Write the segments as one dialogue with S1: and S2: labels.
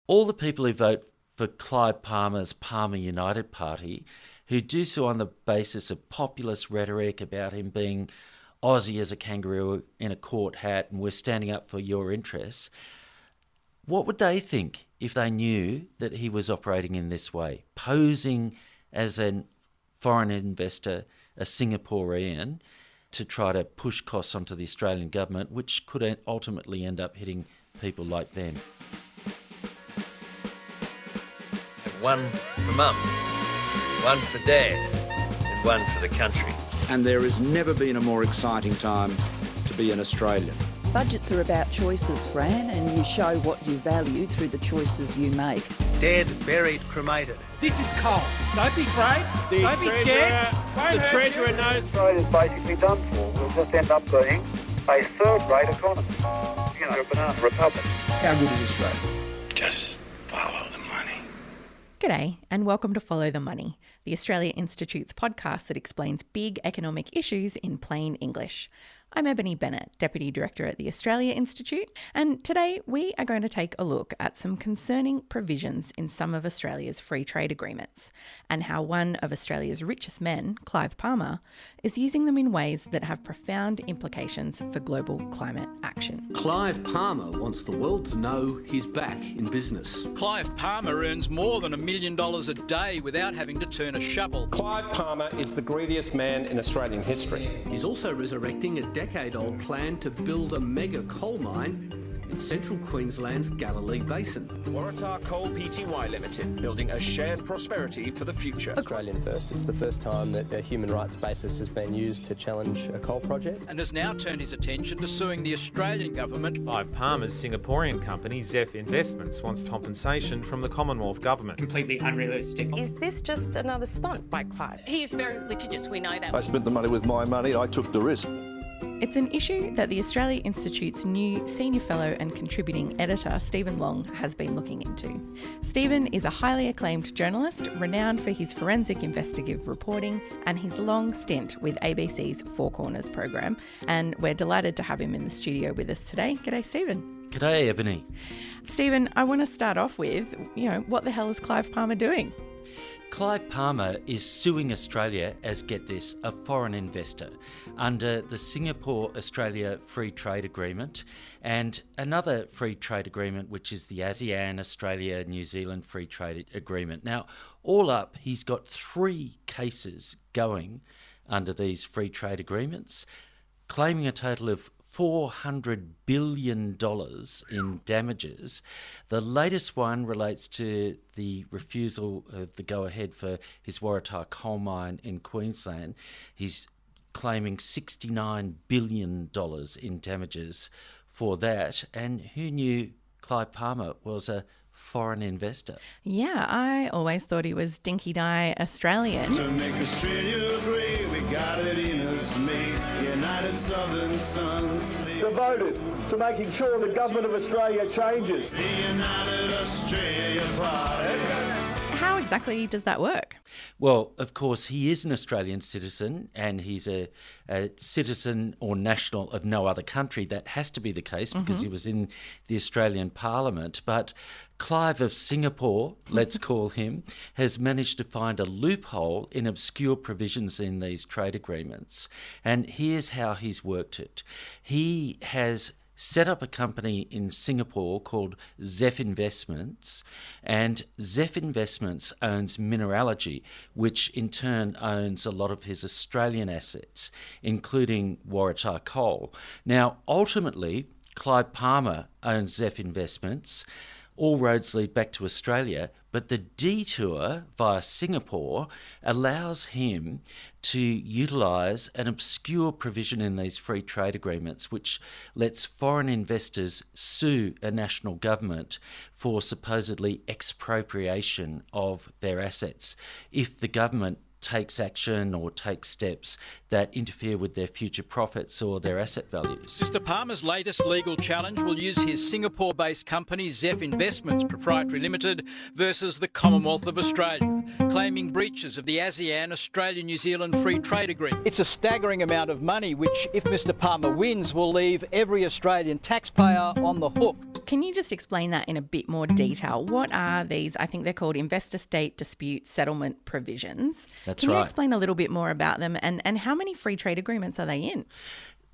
S1: all the people who vote for Clive Palmer's Palmer United Party, who do so on the basis of populist rhetoric about him being Aussie as a kangaroo in a court hat and we're standing up for your interests, what would they think if they knew that he was operating in this way, posing as a foreign investor, a Singaporean, to try to push costs onto the Australian government, which could ultimately end up hitting people like them?
S2: One for Mum, one for Dad, and one for the country.
S3: And there has never been a more exciting time to be an Australian.
S4: Budgets are about choices, Fran, and you show what you value through the choices you make.
S2: Dead, buried, cremated.
S5: This is coal. Don't be afraid. Don't be scared.
S6: The Treasurer knows.
S7: Australia's basically done for. We'll just end up being a third-rate economy. A banana republic.
S3: How good is Australia?
S6: Just follow the money.
S8: G'day and welcome to Follow the Money, the Australia Institute's podcast that explains big economic issues in plain English. I'm Ebony Bennett, Deputy Director at the Australia Institute, and today we are going to take a look at some concerning provisions in some of Australia's free trade agreements and how one of Australia's richest men, Clive Palmer, is using them in ways that have profound implications for global climate action.
S9: Clive Palmer wants the world to know he's back in business.
S5: Clive Palmer earns more than $1 million a day without having to turn a shovel.
S10: Clive Palmer is the greediest man in Australian history.
S9: He's also resurrecting a decade-old plan to build a mega coal mine in central Queensland's Galilee Basin.
S11: Waratah Coal Pty Limited, building a shared prosperity for the future.
S12: Australian first. It's the first time that a human rights basis has been used to challenge a coal project.
S5: And has now turned his attention to suing the Australian government.
S13: Clive Palmer's Singaporean company, Zef Investments, wants compensation from the Commonwealth government.
S14: Completely unrealistic.
S15: Is this just another stunt by Clive?
S16: He is very litigious, we know that.
S17: I spent the money with my money, I took the risk.
S8: It's an issue that the Australia Institute's new Senior Fellow and Contributing Editor, Stephen Long, has been looking into. Stephen is a highly acclaimed journalist, renowned for his forensic investigative reporting and his long stint with ABC's Four Corners program, and we're delighted to have him in the studio with us today. G'day, Stephen.
S1: G'day, Ebony.
S8: Stephen, I want to start off with, what the hell is Clive Palmer doing?
S1: Clive Palmer is suing Australia as, get this, a foreign investor under the Singapore-Australia Free Trade Agreement and another free trade agreement, which is the ASEAN, Australia-New Zealand Free Trade Agreement. Now, all up, he's got 3 cases going under these free trade agreements, claiming a total of $400 billion in damages. The latest one relates to the refusal of the go-ahead for his Waratah coal mine in Queensland. He's claiming $69 billion in damages for that. And who knew Clive Palmer was a foreign investor?
S8: Yeah, I always thought he was dinky-die Australian.
S18: To make Australia great, we got it in us, mate. United Southern Sons.
S19: Devoted to making sure the government of Australia changes.
S18: The United Australia Party.
S8: How exactly does that work?
S1: Well, of course, he is an Australian citizen and he's a citizen or national of no other country. That has to be the case because he was in the Australian Parliament. But Clive of Singapore, let's call him, has managed to find a loophole in obscure provisions in these trade agreements. And here's how he's worked it. He has set up a company in Singapore called Zef Investments, and Zef Investments owns Mineralogy, which in turn owns a lot of his Australian assets, including Waratah Coal. Now, ultimately, Clive Palmer owns Zef Investments. All roads lead back to Australia, but the detour via Singapore allows him to utilise an obscure provision in these free trade agreements which lets foreign investors sue a national government for supposedly expropriation of their assets if the government takes action or takes steps that interfere with their future profits or their asset values.
S5: Mr Palmer's latest legal challenge will use his Singapore-based company Zeph Investments Proprietary Limited versus the Commonwealth of Australia, claiming breaches of the ASEAN Australia-New Zealand Free Trade Agreement. It's a staggering amount of money which, if Mr Palmer wins, will leave every Australian taxpayer on the hook.
S8: Can you just explain that in a bit more detail? What are these? I think they're called investor-state dispute settlement provisions.
S1: That's
S8: Can
S1: right.
S8: you explain a little bit more about them and how many free trade agreements are they in?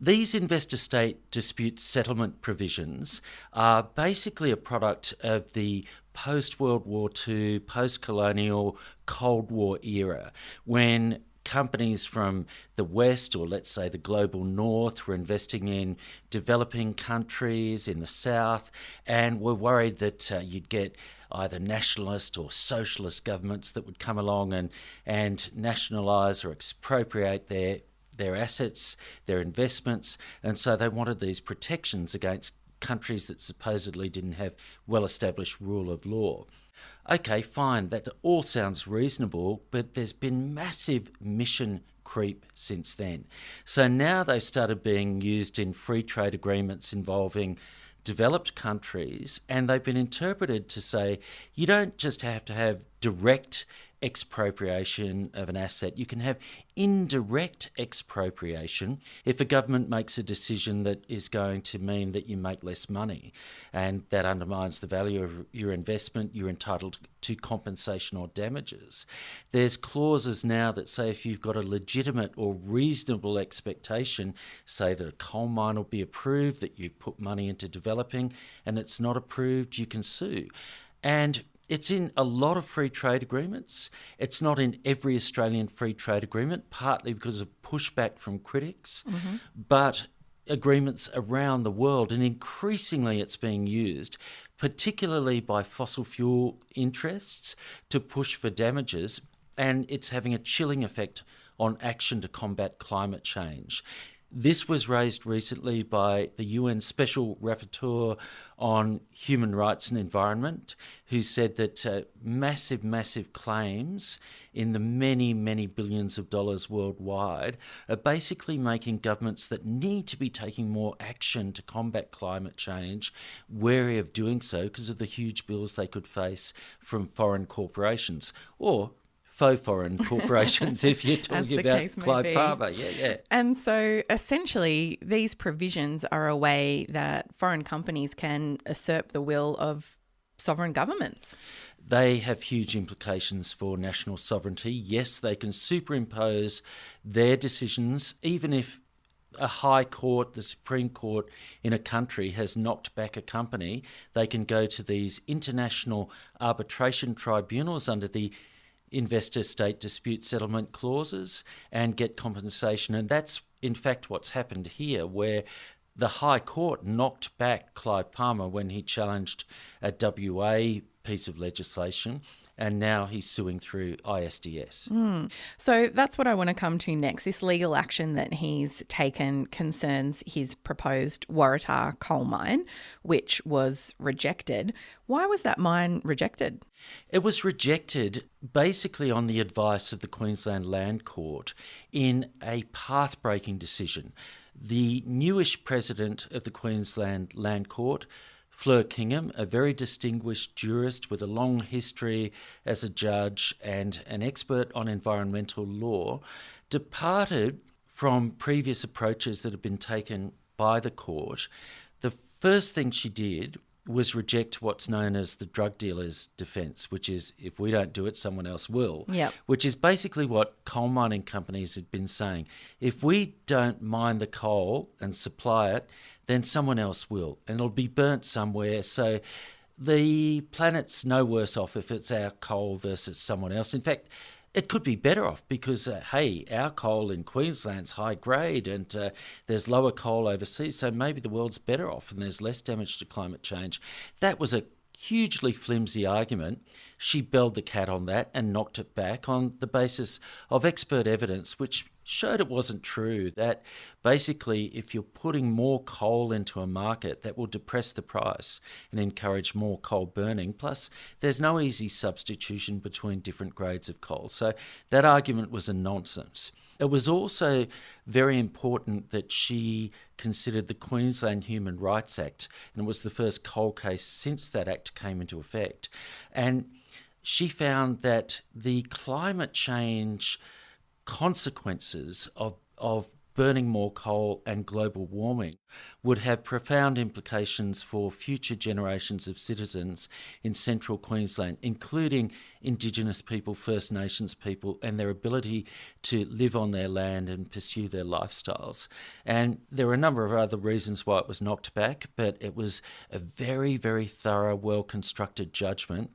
S1: These investor-state dispute settlement provisions are basically a product of the post-World War II, post-colonial Cold War era, when companies from the West, or let's say the global North, were investing in developing countries in the South and were worried that you'd get either nationalist or socialist governments that would come along and nationalise or expropriate their assets, their investments, and so they wanted these protections against countries that supposedly didn't have well-established rule of law. Okay, fine, that all sounds reasonable, but there's been massive mission creep since then. So now they've started being used in free trade agreements involving developed countries, and they've been interpreted to say you don't just have to have direct expropriation of an asset, you can have indirect expropriation if a government makes a decision that is going to mean that you make less money and that undermines the value of your investment, you're entitled to compensation or damages. There's clauses now that say if you've got a legitimate or reasonable expectation, say that a coal mine will be approved, that you've put money into developing and it's not approved, you can sue. And it's in a lot of free trade agreements. It's not in every Australian free trade agreement, partly because of pushback from critics, but agreements around the world, and increasingly it's being used, particularly by fossil fuel interests, to push for damages, and it's having a chilling effect on action to combat climate change. This was raised recently by the UN Special Rapporteur on Human Rights and Environment, who said that massive claims in the many billions of dollars worldwide are basically making governments that need to be taking more action to combat climate change wary of doing so because of the huge bills they could face from foreign corporations, or faux foreign corporations, if you're talking about Clive Palmer. Yeah.
S8: And so essentially these provisions are a way that foreign companies can usurp the will of sovereign governments.
S1: They have huge implications for national sovereignty. Yes, they can superimpose their decisions, even if a high court, the Supreme Court in a country has knocked back a company, they can go to these international arbitration tribunals under the investor-state dispute settlement clauses and get compensation. And that's, in fact, what's happened here, where the High Court knocked back Clive Palmer when he challenged a WA piece of legislation, and now he's suing through ISDS.
S8: So that's what I want to come to next. This legal action that he's taken concerns his proposed Waratah coal mine, which was rejected. Why was that mine rejected?
S1: It was rejected basically on the advice of the Queensland Land Court in a path-breaking decision. The newish president of the Queensland Land Court, Fleur Kingham, a very distinguished jurist with a long history as a judge and an expert on environmental law, departed from previous approaches that had been taken by the court. The first thing she did was reject what's known as the drug dealer's defence, which is if we don't do it, someone else will, which is basically what coal mining companies had been saying. If we don't mine the coal and supply it, then someone else will, and it'll be burnt somewhere. So the planet's no worse off if it's our coal versus someone else. In fact, it could be better off because, hey, our coal in Queensland's high grade and there's lower coal overseas, so maybe the world's better off and there's less damage to climate change. That was a hugely flimsy argument. She belled the cat on that and knocked it back on the basis of expert evidence, which showed it wasn't true, that basically if you're putting more coal into a market, that will depress the price and encourage more coal burning. Plus, there's no easy substitution between different grades of coal. So that argument was a nonsense. It was also very important that she considered the Queensland Human Rights Act, and it was the first coal case since that act came into effect. And she found that the climate change consequences of burning more coal and global warming would have profound implications for future generations of citizens in central Queensland, including Indigenous people, First Nations people, and their ability to live on their land and pursue their lifestyles. And there were a number of other reasons why it was knocked back, but it was a very, very thorough, well-constructed judgment,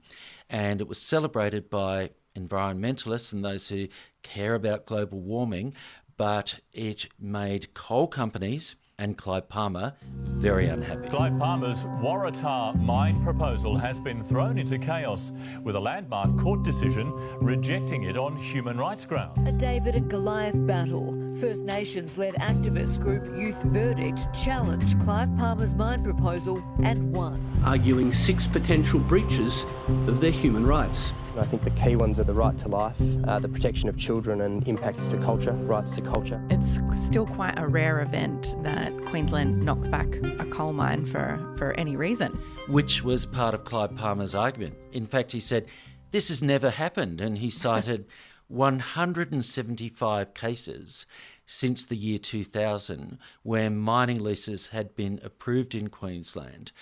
S1: and it was celebrated by environmentalists and those who care about global warming, but it made coal companies and Clive Palmer very unhappy.
S14: Clive Palmer's Waratah mine proposal has been thrown into chaos, with a landmark court decision rejecting it on human rights grounds.
S20: A David and Goliath battle. First Nations-led activist group Youth Verdict challenged Clive Palmer's mine proposal and won,
S9: arguing 6 potential breaches of their human rights.
S12: I think the key ones are the right to life, the protection of children and impacts to culture, rights to culture.
S8: It's still quite a rare event that Queensland knocks back a coal mine for any reason.
S1: Which was part of Clive Palmer's argument. In fact, he said, this has never happened, and he cited 175 cases since the year 2000 where mining leases had been approved in Queensland.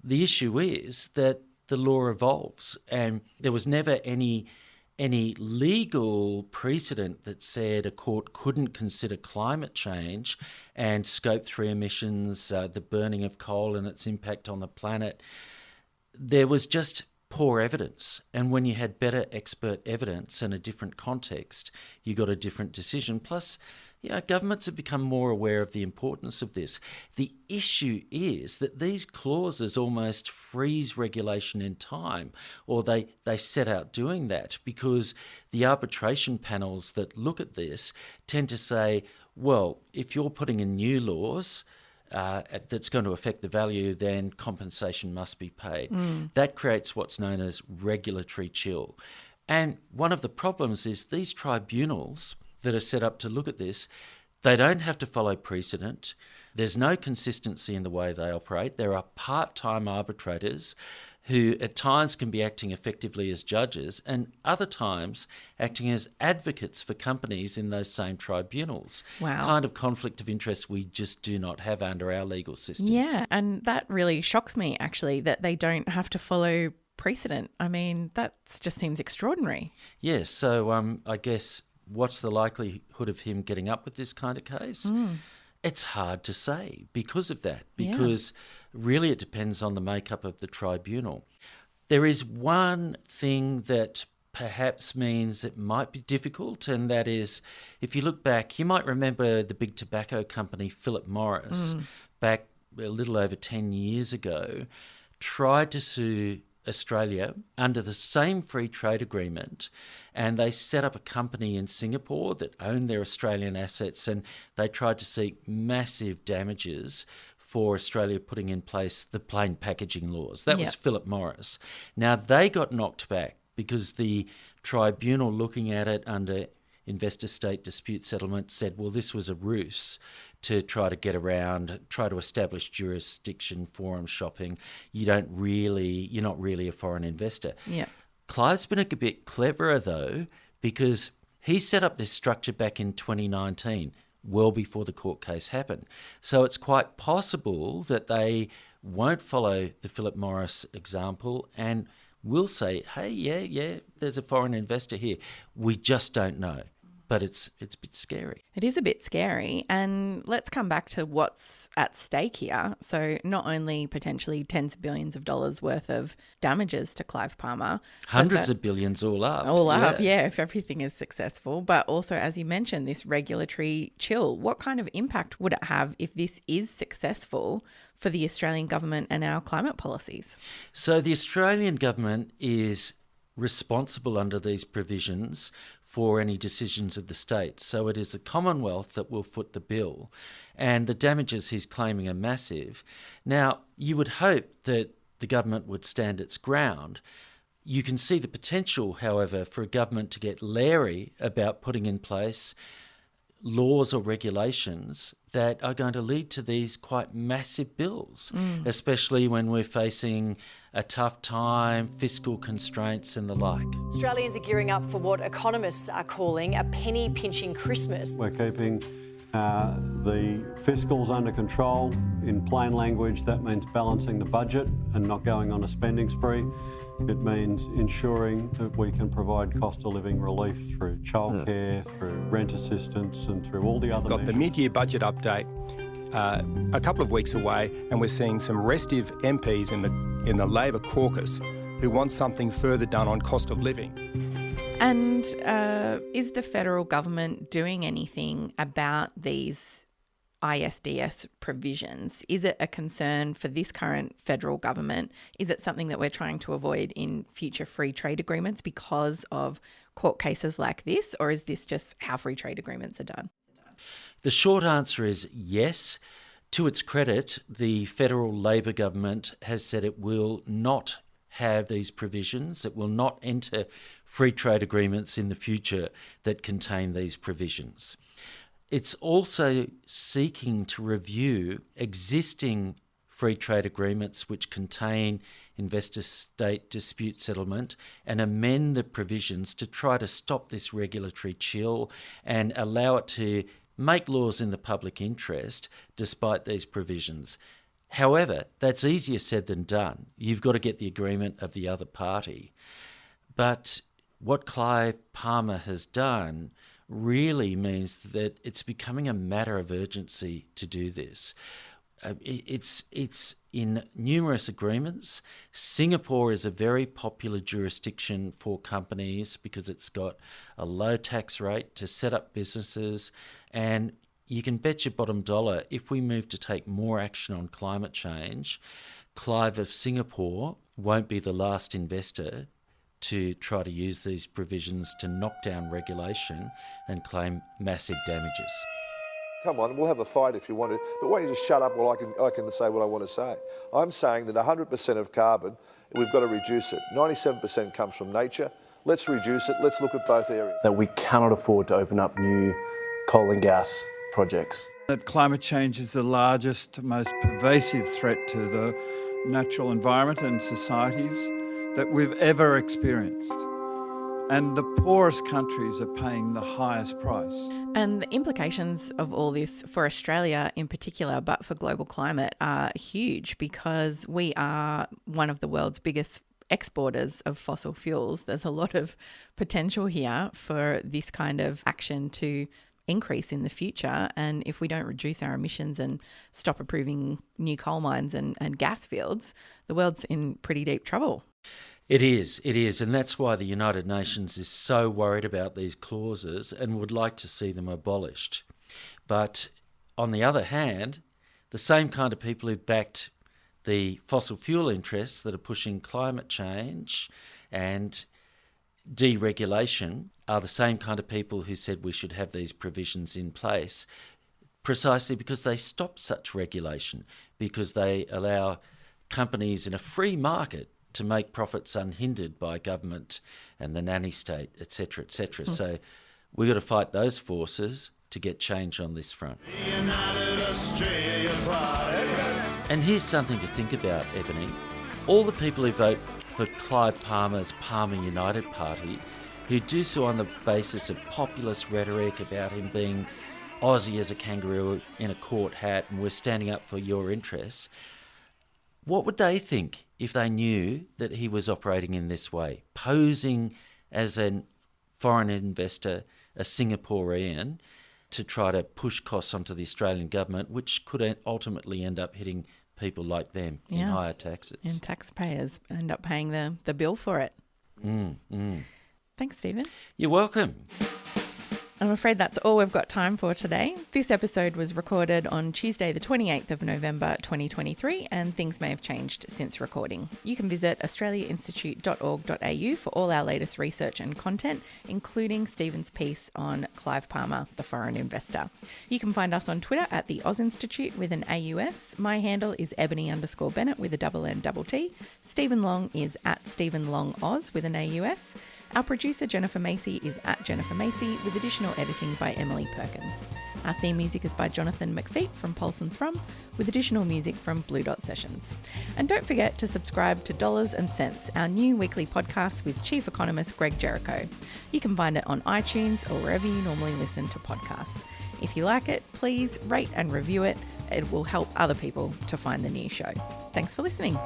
S1: The issue is that the law evolves, and there was never any legal precedent that said a court couldn't consider climate change and Scope 3 emissions, the burning of coal and its impact on the planet. There was just poor evidence, and when you had better expert evidence and a different context, you got a different decision. Plus, governments have become more aware of the importance of this. The issue is that these clauses almost freeze regulation in time, or they set out doing that, because the arbitration panels that look at this tend to say, well, if you're putting in new laws that's going to affect the value, then compensation must be paid. That creates what's known as regulatory chill. And one of the problems is these tribunals that are set up to look at this, they don't have to follow precedent. There's no consistency in the way they operate. There are part-time arbitrators who at times can be acting effectively as judges and other times acting as advocates for companies in those same tribunals.
S8: Wow.
S1: Kind of conflict of interest we just do not have under our legal system.
S8: Yeah, and that really shocks me, actually, that they don't have to follow precedent. I mean, that just seems extraordinary.
S1: Yes, so I guess what's the likelihood of him getting up with this kind of case? It's hard to say because of that, because really it depends on the makeup of the tribunal. There is one thing that perhaps means it might be difficult, and that is, if you look back, you might remember the big tobacco company Philip Morris, back a little over 10 years ago, tried to sue Australia under the same free trade agreement, and they set up a company in Singapore that owned their Australian assets, and they tried to seek massive damages for Australia putting in place the plain packaging laws. That was Philip Morris. Now, they got knocked back because the tribunal looking at it under investor-state dispute settlement said, well, this was a ruse to try to get around, try to establish jurisdiction, forum shopping. You're not really a foreign investor.
S8: Yeah.
S1: Clive's been a bit cleverer, though, because he set up this structure back in 2019, well before the court case happened. So it's quite possible that they won't follow the Philip Morris example and will say, hey, yeah, there's a foreign investor here. We just don't know. But it's a bit scary.
S8: It is a bit scary. And let's come back to what's at stake here. So not only potentially tens of billions of dollars worth of damages to Clive Palmer.
S1: Hundreds of billions all up.
S8: Yeah, if everything is successful. But also, as you mentioned, this regulatory chill. What kind of impact would it have if this is successful for the Australian government and our climate policies?
S1: So the Australian government is responsible under these provisions for any decisions of the state. So it is the Commonwealth that will foot the bill, and the damages he's claiming are massive. Now, you would hope that the government would stand its ground. You can see the potential, however, for a government to get leery about putting in place laws or regulations that are going to lead to these quite massive bills, especially when we're facing a tough time, fiscal constraints and the like.
S21: Australians are gearing up for what economists are calling a penny-pinching Christmas.
S22: We're keeping the fiscals under control. In plain language, that means balancing the budget and not going on a spending spree. It means ensuring that we can provide cost of living relief through childcare, through rent assistance and through all the other
S23: measures. Got the mid-year budget update a couple of weeks away, and we're seeing some restive MPs in the Labor caucus who want something further done on cost of living.
S8: And is the federal government doing anything about these ISDS provisions? Is it a concern for this current federal government? Is it something that we're trying to avoid in future free trade agreements because of court cases like this? Or is this just how free trade agreements are done?
S1: The short answer is yes. To its credit, the federal Labor government has said it will not have these provisions. It will not enter free trade agreements in the future that contain these provisions. It's also seeking to review existing free trade agreements which contain investor-state dispute settlement and amend the provisions to try to stop this regulatory chill and allow it to make laws in the public interest despite these provisions. However, that's easier said than done. You've got to get the agreement of the other party. But what Clive Palmer has done really means that it's becoming a matter of urgency to do this. It's in numerous agreements. Singapore is a very popular jurisdiction for companies because it's got a low tax rate to set up businesses, and you can bet your bottom dollar if we move to take more action on climate change, Clive of Singapore won't be the last investor to try to use these provisions to knock down regulation and claim massive damages.
S17: Come on, we'll have a fight if you want to, but why don't you just shut up while I can say what I want to say. I'm saying that 100% of carbon, we've got to reduce it. 97% comes from nature. Let's reduce it. Let's look at both areas.
S24: That we cannot afford to open up new coal and gas projects.
S25: That climate change is the largest, most pervasive threat to the natural environment and societies that we've ever experienced. And the poorest countries are paying the highest price.
S8: And the implications of all this for Australia in particular, but for global climate, are huge because we are one of the world's biggest exporters of fossil fuels. There's a lot of potential here for this kind of action to increase in the future. And if we don't reduce our emissions and stop approving new coal mines and gas fields, the world's in pretty deep trouble.
S1: It is, and that's why the United Nations is so worried about these clauses and would like to see them abolished. But on the other hand, the same kind of people who backed the fossil fuel interests that are pushing climate change and deregulation are the same kind of people who said we should have these provisions in place precisely because they stop such regulation, because they allow companies in a free market to make profits unhindered by government and the nanny state, etc., etc. So we've got to fight those forces to get change on this front. And here's something to think about, Ebony. All the people who vote for Clive Palmer's Palmer United Party, who do so on the basis of populist rhetoric about him being Aussie as a kangaroo in a court hat and we're standing up for your interests, what would they think if they knew that he was operating in this way, posing as a foreign investor, a Singaporean, to try to push costs onto the Australian government, which could ultimately end up hitting people like them in higher taxes?
S8: And taxpayers end up paying the bill for it. Thanks, Stephen.
S1: You're welcome.
S8: I'm afraid that's all we've got time for today. This episode was recorded on Tuesday, the 28th of November 2023, and things may have changed since recording. You can visit australiainstitute.org.au for all our latest research and content, including Stephen's piece on Clive Palmer, the foreign investor. You can find us on Twitter at the Oz Institute with an AUS. My handle is Ebony_Bennett with a _N_T. Stephen Long is at Stephen Long Oz with an AUS. Our producer, Jennifer Macy, is at Jennifer Macy, with additional editing by Emily Perkins. Our theme music is by Jonathan McFeet from Pulse and Thrum, with additional music from Blue Dot Sessions. And don't forget to subscribe to Dollars and Cents, our new weekly podcast with Chief Economist Greg Jericho. You can find it on iTunes or wherever you normally listen to podcasts. If you like it, please rate and review it. It will help other people to find the new show. Thanks for listening.